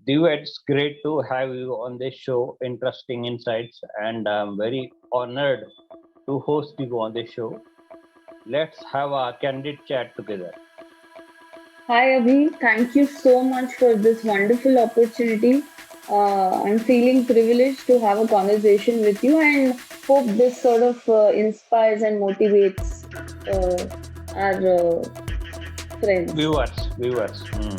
Divya, it's great to have you on this show. Interesting insights, and I'm very honored to host you on this show. Let's have a candid chat together. Hi Abhi, thank you so much for this wonderful opportunity. I'm feeling privileged to have a conversation with you and hope this sort of inspires and motivates our friends. Viewers.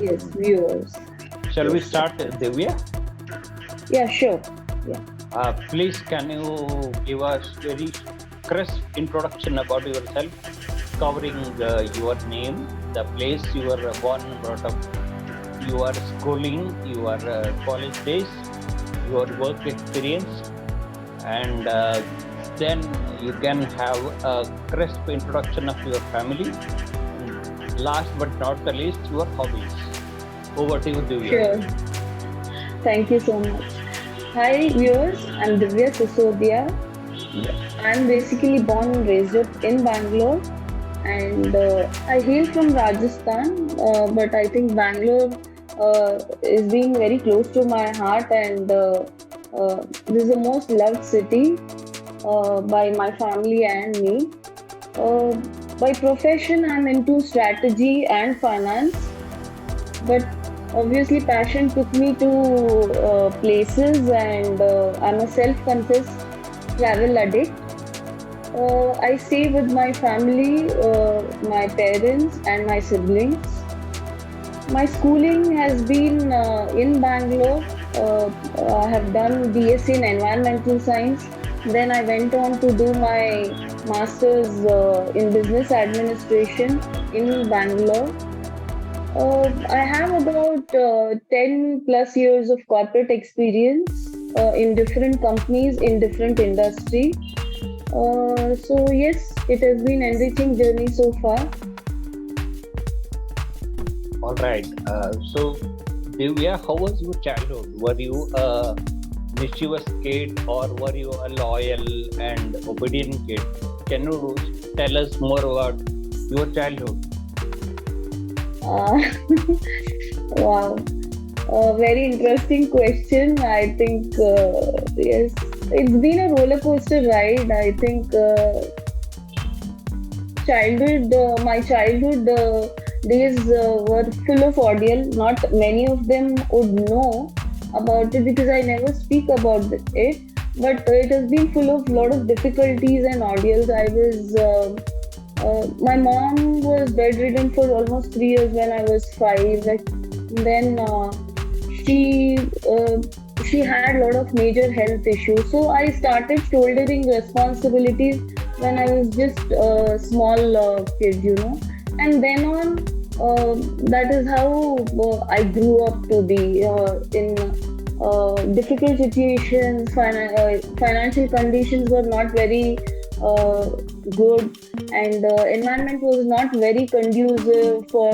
Yes, viewers. Shall we Yes, start, Divya? yeah, sure. Yeah, Please, can you give us very crisp introduction about yourself, covering your name, the place you were born and brought up, your schooling, your college days, your work experience, and then you can have a crisp introduction of your family. And last but not the least, your hobbies. Over to you, Divya. sure. Thank you so much. Hi viewers, I'm Divya Sisodiya. I'm basically born and raised up in Bangalore, and I hail from Rajasthan, but I think Bangalore is being very close to my heart, and this is the most loved city by my family and me. Uh, by profession, I'm into strategy and finance, but obviously, passion took me to places, and I'm a self-confessed travel addict. I stay with my family, my parents, and my siblings. My schooling has been in Bangalore. I have done BSc in Environmental Science. Then I went on to do my master's in Business Administration in Bangalore. I have about 10 plus years of corporate experience in different companies in different industry. So yes, it has been enriching journey so far. All right. So, Divya, how was your childhood? Were you a mischievous kid or were you a loyal and obedient kid? Can you tell us more about your childhood? Uh, wow, very interesting question. I think yes, it's been a roller coaster ride. I think my childhood days were full of ordeal. Not many of them would know about it because I never speak about it. But it has been full of lot of difficulties and ordeals. My mom was bedridden for almost 3 years when I was five. Like, then she uh, she had a lot of major health issues. So I started shouldering responsibilities when I was just a small kid. And then on, that is how I grew up to be in difficult situations. Financial conditions were not very uh, good, and environment was not very conducive for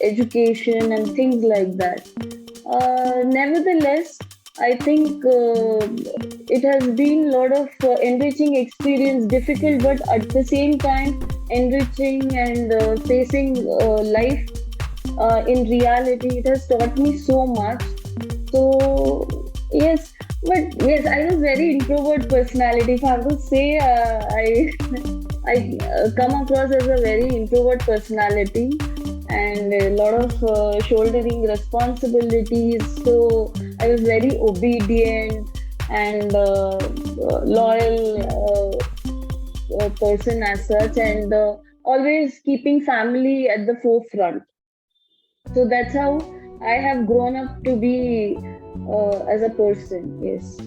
education and things like that. Nevertheless, I think it has been a lot of enriching experience, difficult, but at the same time enriching, and facing life in reality. It has taught me so much. So yes, but yes, I was very introvert personality. If I would say, I I come across as a very introvert personality, and a lot of shouldering responsibilities. So I was very obedient and loyal person as such, and always keeping family at the forefront. So that's how I have grown up to be as a person. Yes.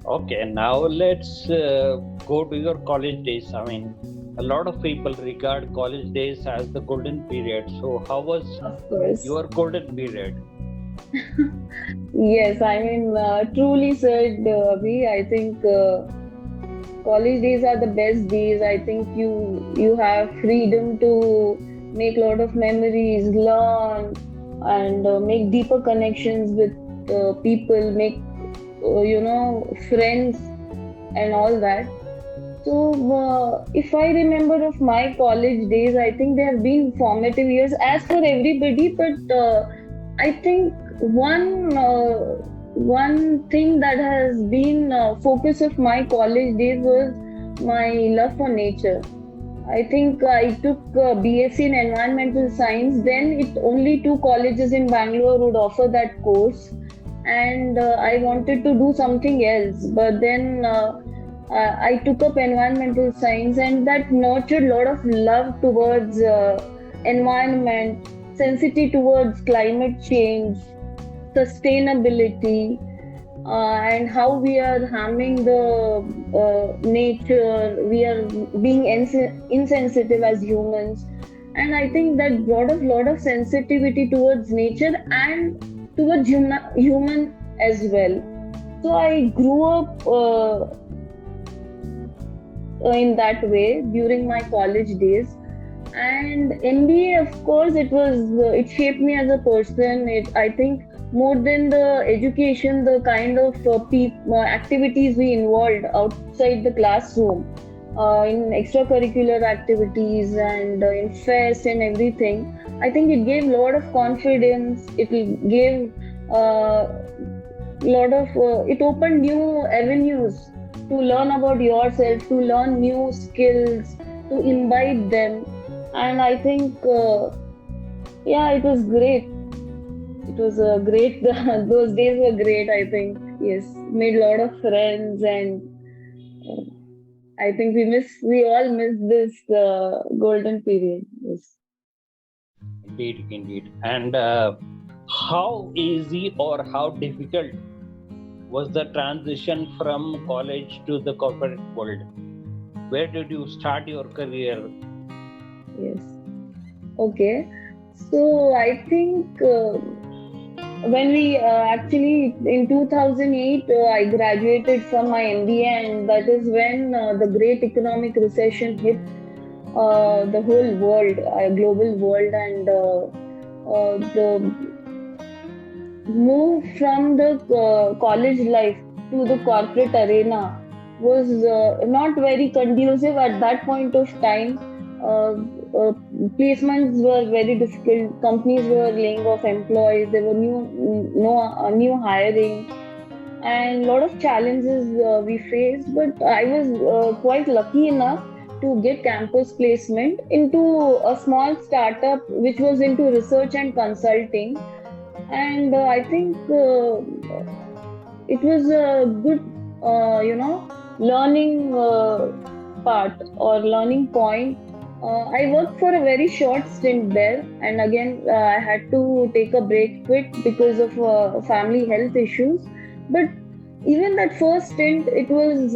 Okay, now let's go to your college days. I mean, a lot of people regard college days as the golden period. So, how was Of course. your golden period? Yes, I mean, truly said, Abhi. I think college days are the best days. I think you have freedom to make a lot of memories, learn, and make deeper connections with people, make friends and all that. So, if I remember of my college days, I think they have been formative years as for everybody. But I think one thing that has been focus of my college days was my love for nature. I think I took BSc in environmental science. Then it only two colleges in Bangalore would offer that course, and I wanted to do something else. But then I took up environmental science, and that nurtured a lot of love towards environment, sensitivity towards climate change, sustainability, and how we are harming the nature, we are being insensitive as humans. And I think that brought a lot of sensitivity towards nature and towards human as well. So I grew up in that way during my college days. And MBA, of course, it shaped me as a person. I think more than the education, the kind of activities we involved outside the classroom, in extracurricular activities and in fest and everything. I think it gave a lot of confidence. Gave lot of it opened new avenues to learn about yourself, to learn new skills, to imbibe them. And I think, yeah, it was great. It was a great, those days were great, I think. Yes, made a lot of friends, and uh, I think we all miss this golden period. Yes. Indeed, indeed. And how easy or how difficult was the transition from college to the corporate world? Where did you start your career? Yes. Okay. So I think when we actually in 2008, I graduated from my MBA, and that is when the great economic recession hit the whole world, global world, and the move from the college life to the corporate arena was not very conducive at that point of time. Uh, uh, Placements were very difficult. Companies were laying off employees. There were new hiring, and a lot of challenges we faced. But I was quite lucky enough to get campus placement into a small startup which was into research and consulting. And I think it was a good, learning part or learning point. I worked for a very short stint there, and again, I had to take a break quick because of family health issues. But even that first stint, it was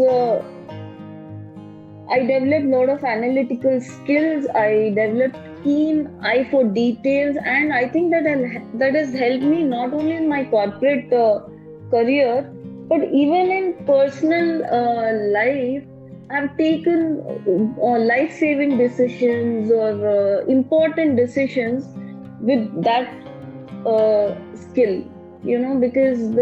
I developed a lot of analytical skills. I developed keen eye for details, and I think that has helped me not only in my corporate career, but even in personal life. I've taken life-saving decisions or important decisions with that skill. Because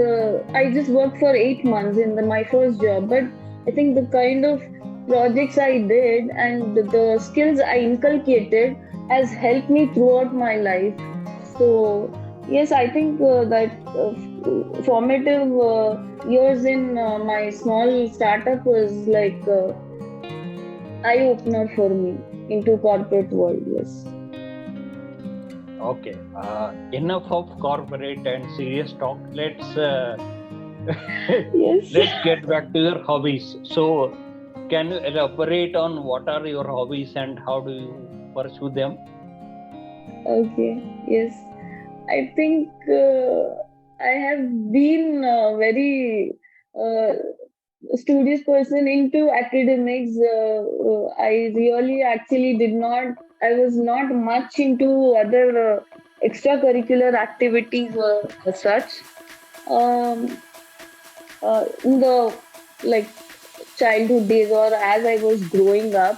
I just worked for 8 months in my first job, but I think the kind of projects I did and the skills I inculcated has helped me throughout my life. So yes, I think that formative years in my small startup was like eye opener for me into corporate world. Yes. Okay, enough of corporate and serious talk. Yes. Let's get back to your hobbies. So, can you elaborate on what are your hobbies and how do you pursue them? Okay. Yes. I think I have been very uh, studious person into academics. I really actually did not. I was not much into other extracurricular activities as such. Um, in the like childhood days or as I was growing up.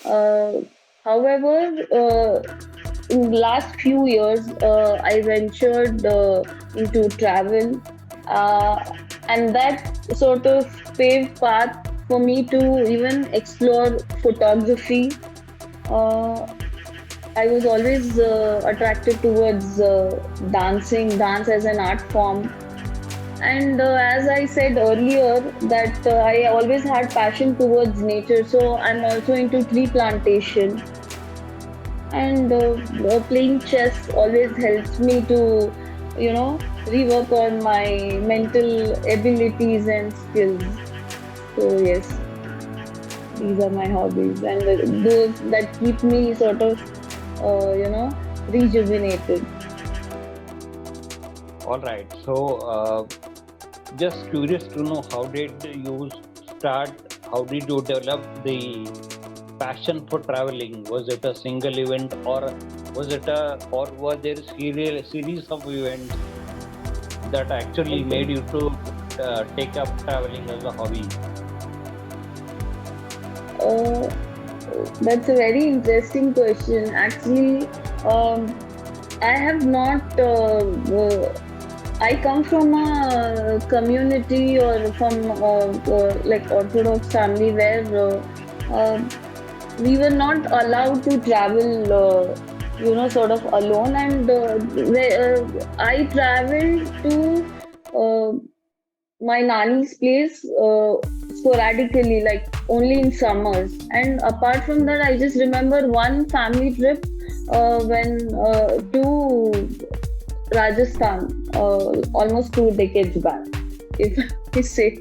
Uh, However, in the last few years, I ventured into travel, uh, and that sort of paved path for me to even explore photography. Uh, I was always attracted towards dance as an art form. And as I said earlier, that I always had passion towards nature, so I'm also into tree plantation. And playing chess always helps me to, rework on my mental abilities and skills. So yes, these are my hobbies, and those that keep me sort of, rejuvenated. All right. So, just curious to know, how did you start? How did you develop the passion for traveling? Was it a single event, or was there a series of events that actually Okay. made you to take up traveling as a hobby? Uh, that's a very interesting question. Actually, I have not. I come from a community or from like Orthodox family where we were not allowed to travel, sort of alone. And I traveled to uh, my nanny's place sporadically, like only in summers. And apart from that, I just remember one family trip when to Rajasthan, almost 2 decades back, if I say.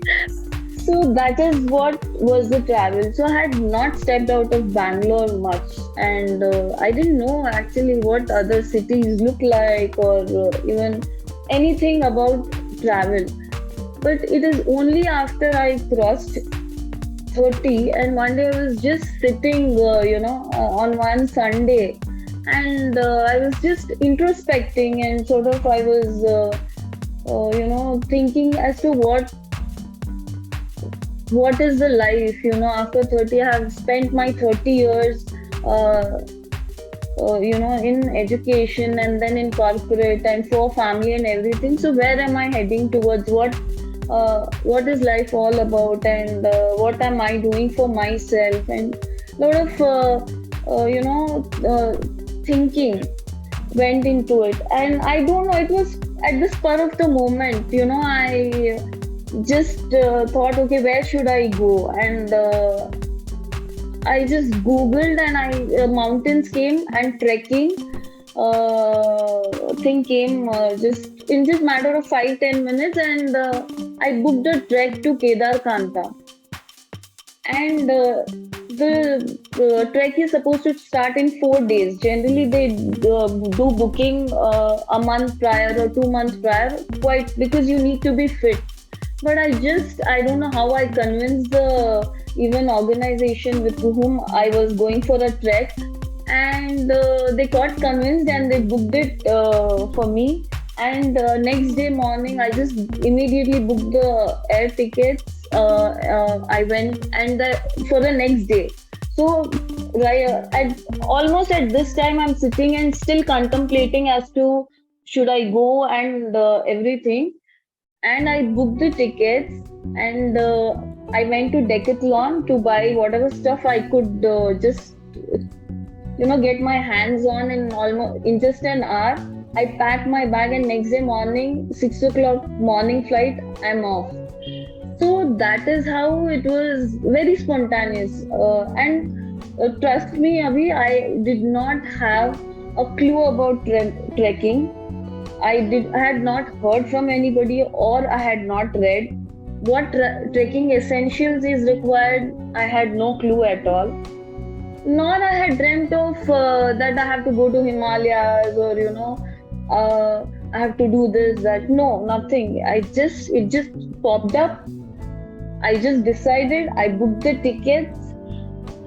So that is what was the travel. So I had not stepped out of Bangalore much, and I didn't know actually what other cities look like, or even anything about travel. But it is only after I crossed 30, and one day I was just sitting, on one Sunday, and I was just introspecting, and sort of I was, thinking as to what is the life, after 30. I have spent my 30 years, uh, in education, and then in corporate, and for family and everything. So where am I heading towards? What is life all about, and what am I doing for myself? And a lot of thinking went into it. And I don't know, it was at the spur of the moment. I just thought, okay, where should I go? And I just googled, and I mountains came, and trekking thing came, just in just matter of 5-10 minutes. And I booked a trek to Kedar Kanta. And the trek is supposed to start in 4 days. Generally, they do booking a month prior or 2 months prior, quite, because you need to be fit. But I don't know how I convinced the even organization with whom I was going for a trek, and they got convinced, and they booked it for me. And next day morning, I just immediately booked the air tickets. I went, and for the next day. So right, almost at this time, I'm sitting and still contemplating as to should I go, and everything. And I booked the tickets, and I went to Decathlon to buy whatever stuff I could just get my hands on in almost in just an hour. I packed my bag, and next day morning, 6 o'clock morning flight, I'm off. So that is how it was, very spontaneous. And trust me, Abhi, I did not have a clue about trekking. I had not heard from anybody, or I had not read what trekking essentials is required. I had no clue at all. Nor I had dreamt of that I have to go to Himalayas, or I have to do this, that. No, nothing. It just popped up. I just decided. I booked the tickets,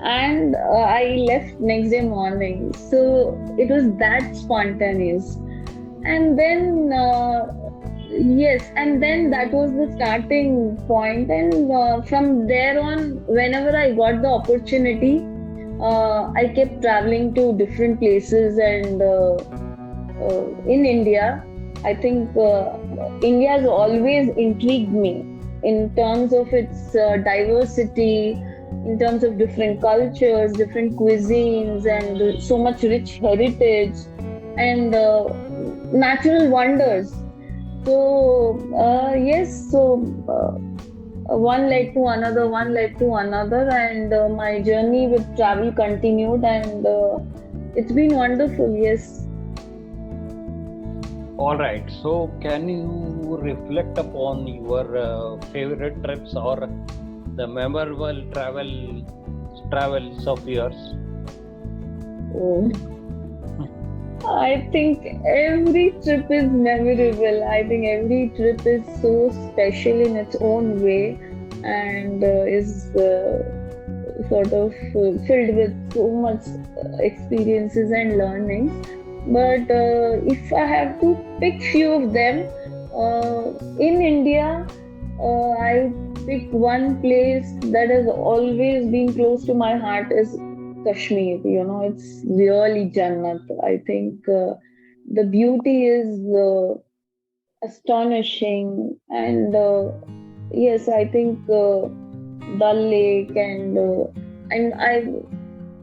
and I left next day morning. So it was that spontaneous. And then yes, and then that was the starting point. And from there on, whenever I got the opportunity, I kept traveling to different places. And in India, I think India has always intrigued me in terms of its diversity, in terms of different cultures, different cuisines, and so much rich heritage and natural wonders. So, yes, one led to another, one led to another, and my journey with travel continued, and it's been wonderful. Yes. All right. So, can you reflect upon your favorite trips or the memorable travels of yours? Oh, I think every trip is memorable. I think every trip is so special in its own way, and is sort of filled with so much experiences and learnings. But if I have to pick few of them, in India, I pick one place that has always been close to my heart is Kashmir. It's really Jannat. I think the beauty is astonishing, and yes, I think Dal Lake and I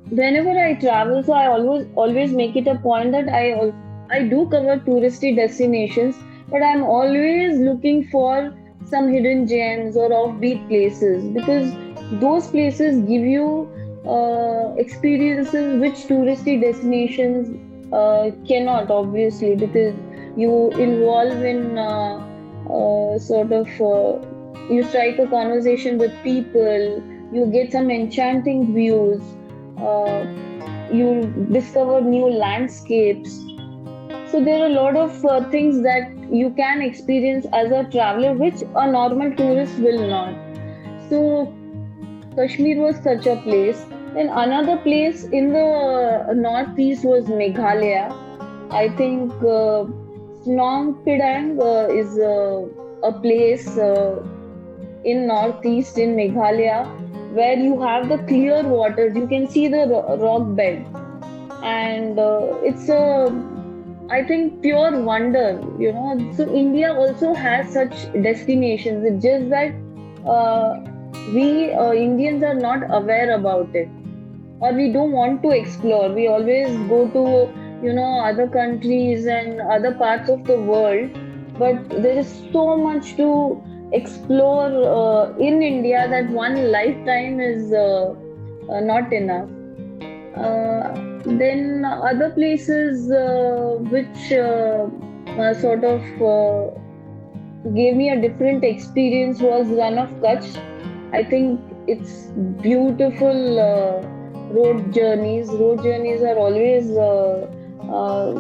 whenever I travel, so I always make it a point that I do cover touristy destinations, but I'm always looking for some hidden gems or offbeat places because those places give you experiences which touristy destinations cannot, obviously, because you involve in sort of you strike a conversation with people, you get some enchanting views, uh, you discover new landscapes. So there are a lot of things that you can experience as a traveler, which a normal tourist will not. So Kashmir was such a place. Then another place in the northeast was Meghalaya. I think Phnom Pedang is a place in northeast in Meghalaya where you have the clear waters. You can see the rock bed, and it's a I think pure wonder. So India also has such destinations. It's just that uh, we Indians are not aware about it, or we don't want to explore. We always go to other countries and other parts of the world, but there is so much to explore in India that one lifetime is not enough. Then other places which sort of gave me a different experience was Run of Kutch. I think it's beautiful Road journeys are always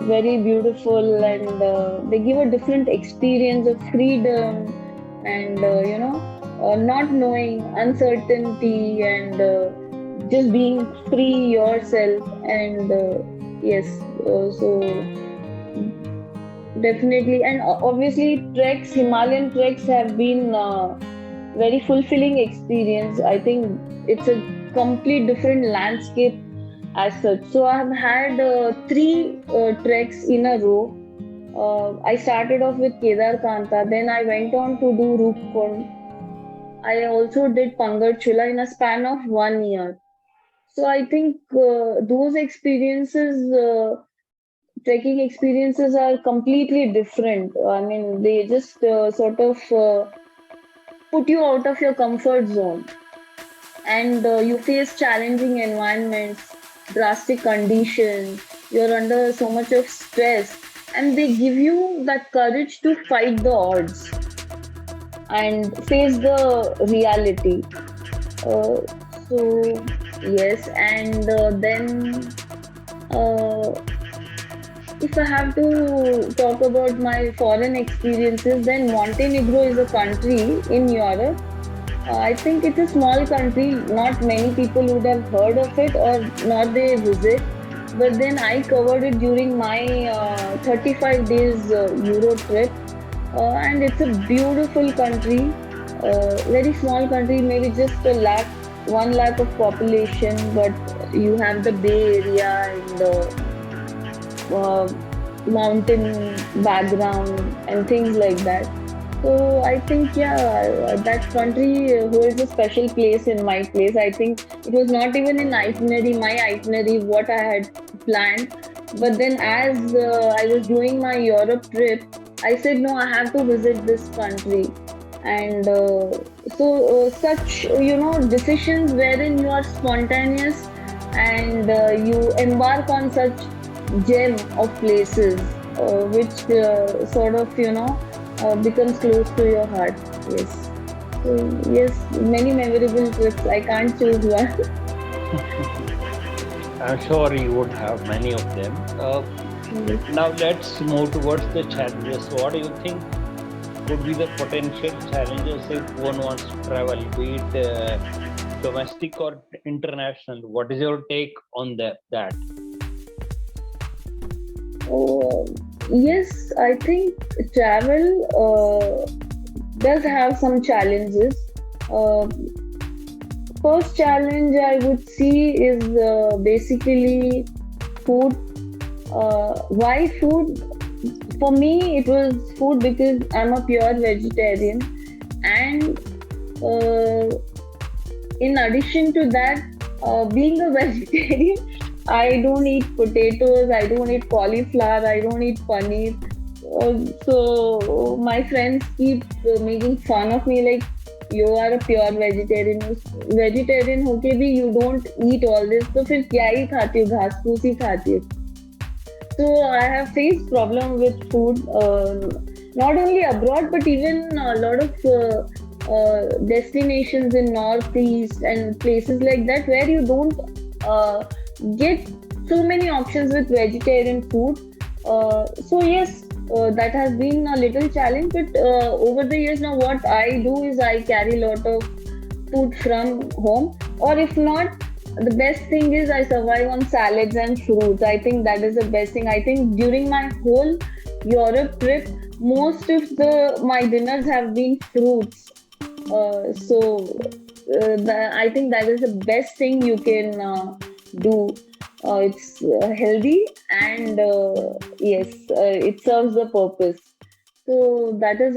very beautiful, and they give a different experience of freedom and not knowing uncertainty and just being free yourself. And yes, so definitely, and obviously Himalayan treks have been very fulfilling experience. I think it's a complete different landscape as such. So I've had three treks in a row. I started off with Kedar Kanta, then I went on to do Roopkund. I also did Pangarchula in a span of 1 year. So I think those experiences, trekking experiences, are completely different. I mean, they just sort of put you out of your comfort zone, and you face challenging environments, drastic conditions. You're under so much of stress, and they give you that courage to fight the odds and face the reality. Uh, so yes, and then uh, if I have to talk about my foreign experiences, then Montenegro is a country in Europe. I think it's a small country. Not many people would have heard of it or not they visit. But then I covered it during my 35 days Euro trip, and it's a beautiful country. Very small country, maybe just 1 lakh of population, but you have the Bay Area and mountain background and things like that. So I think, yeah, that country holds a special place in my place. I think it was not even in itinerary, my itinerary, what I had planned. But then, as I was doing my Europe trip, I said, no, I have to visit this country. And such, decisions wherein you are spontaneous and you embark on such gem of places, which sort of, becomes close to your heart. Yes. So, yes, many memorable trips. I can't choose one. I'm sure you would have many of them. Yes. Now let's move towards the challenges. So what do you think could be the potential challenges if one wants to travel, be it domestic or international? What is your take on that? Oh, yes, I think travel does have some challenges. Uh, First challenge I would see is basically food. Why food? For me, it was food because I'm a pure vegetarian, and uh, in addition to that, being a vegetarian, I don't eat potatoes, I don't eat cauliflower, I don't eat paneer. So my friends keep making fun of me like, you are a pure vegetarian. Vegetarian होके भी you don't eat all this, तो फिर क्या ही खाती हो, घास फूस ही खाती हो. So I have faced problem with food, not only abroad but even a lot of destinations in northeast and places like that where you don't get so many options with vegetarian food. So yes, that has been a little challenge. But over the years now, what I do is I carry a lot of food from home, or if not, the best thing is I survive on salads and fruits. I think that is the best thing. I think during my whole Europe trip, most of the my dinners have been fruits. I think that is the best thing you can do. It's healthy and yes, it serves the purpose. So that is